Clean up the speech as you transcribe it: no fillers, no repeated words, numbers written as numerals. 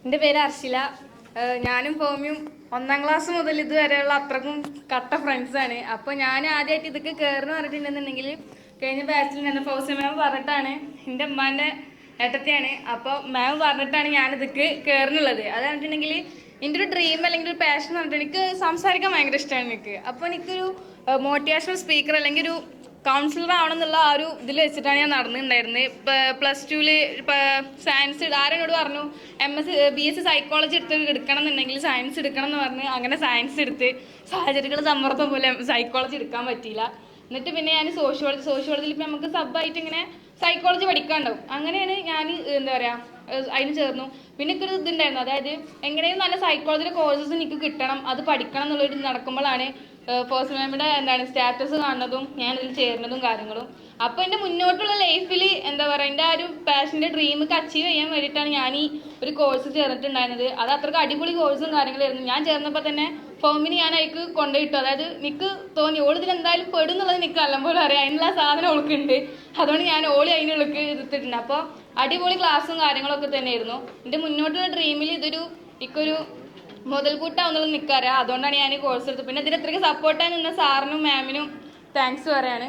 എൻ്റെ പേര് അർഷില. ഞാനും ഫോമിയും 1ാം ക്ലാസ് മുതൽ ഇതുവരെയുള്ള അത്രക്കും കട്ട ഫ്രണ്ട്സാണ്. അപ്പോൾ ഞാൻ ആദ്യമായിട്ട് ഇതൊക്കെ കയറുന്നു പറഞ്ഞിട്ടുണ്ടെന്നുണ്ടെങ്കിൽ കഴിഞ്ഞ ബാച്ചിൽ നിന്ന് ഫൗസി മാം പറഞ്ഞിട്ടാണ്. എൻ്റെ ഉമ്മാൻ്റെ ഏട്ടത്തെയാണ്. അപ്പോൾ മാം പറഞ്ഞിട്ടാണ് ഞാനിതൊക്കെ കയറുന്നുള്ളത്. അത് പറഞ്ഞിട്ടുണ്ടെങ്കിൽ എൻ്റെ ഒരു ഡ്രീം അല്ലെങ്കിൽ ഒരു പാഷൻ എന്ന് പറഞ്ഞിട്ട് എനിക്ക് സംസാരിക്കാൻ ഭയങ്കര ഇഷ്ടമാണ് എനിക്ക്. അപ്പോൾ എനിക്കൊരു മോട്ടിവേഷണൽ സ്പീക്കർ അല്ലെങ്കിൽ ഒരു കൗൺസിലർ ആവണം എന്നുള്ള ആ ഒരു ഇതിൽ വെച്ചിട്ടാണ് ഞാൻ നടന്നിട്ടുണ്ടായിരുന്നത്. +2 സയൻസ് ആരെന്നോട് പറഞ്ഞു BSc സൈക്കോളജി എടുക്കണം എന്നുണ്ടെങ്കിൽ സയൻസ് എടുക്കണം എന്ന് പറഞ്ഞ് അങ്ങനെ സയൻസ് എടുത്ത് സാഹചര്യങ്ങൾ സമ്മർദ്ദം പോലെ സൈക്കോളജി എടുക്കാൻ പറ്റിയില്ല. എന്നിട്ട് പിന്നെ ഞാൻ സോഷ്യോളജിയിൽ ഇപ്പം നമുക്ക് സബ്ബായിട്ട് ഇങ്ങനെ സൈക്കോളജി പഠിക്കാനുണ്ടാവും. അങ്ങനെയാണ് ഞാൻ എന്താ പറയുക അതിന് ചേർന്നു. പിന്നെ എനിക്കൊരു ഇതുണ്ടായിരുന്നു, അതായത് എങ്ങനെയും നല്ല സൈക്കോളജിയുടെ കോഴ്സസ് എനിക്ക് കിട്ടണം, അത് പഠിക്കണം എന്നുള്ളൊരു നടക്കുമ്പോഴാണ് ഫസ്റ്റ് മാമിൻ്റെ സ്റ്റാറ്റസ് കാണുന്നതും ഞാനിതിൽ ചേരുന്നതും കാര്യങ്ങളും. അപ്പോൾ എൻ്റെ മുന്നോട്ടുള്ള ലൈഫിൽ എന്താ പറയുക എൻ്റെ ആ ഒരു പാഷൻ്റെ ഡ്രീമൊക്കെ അച്ചീവ് ചെയ്യാൻ വേണ്ടിയിട്ടാണ് ഞാൻ ഈ ഒരു കോഴ്സ് ചേർന്നിട്ടുണ്ടായിരുന്നത്. അത് അത്രയ്ക്ക് അടിപൊളി കോഴ്സും കാര്യങ്ങളായിരുന്നു. ഞാൻ ചേർന്നപ്പോൾ തന്നെ ഫോമിന് ഞാൻ അതിലേക്ക് കൊണ്ടുപോയിട്ടു. അതായത് എനിക്ക് തോന്നി ഇതിൽ എന്തായാലും പെടും എന്നുള്ളത് എനിക്ക് നല്ലപോലെ അറിയാം. അതിനുള്ള സാധനം ഓൾക്കുണ്ട്. അതുകൊണ്ട് ഞാൻ അതിനുള്ളിലേക്ക് എടുത്തിട്ടുണ്ട്. അപ്പോൾ അടിപൊളി ക്ലാസ്സും കാര്യങ്ങളൊക്കെ തന്നെയായിരുന്നു. എൻ്റെ മുന്നോട്ടുള്ള ഡ്രീമിൽ ഇക്കൊരു മുതൽക്കൂട്ടാവുന്നത് നിൽക്കാറിയാം. അതുകൊണ്ടാണ് ഞാൻ ഈ കോഴ്സ് എടുത്തത്. പിന്നെ ഇതിന് ഇത്രയ്ക്ക് സപ്പോർട്ടായി നിന്ന സാറിനും മാമിനും താങ്ക്സ് പറയാണ്.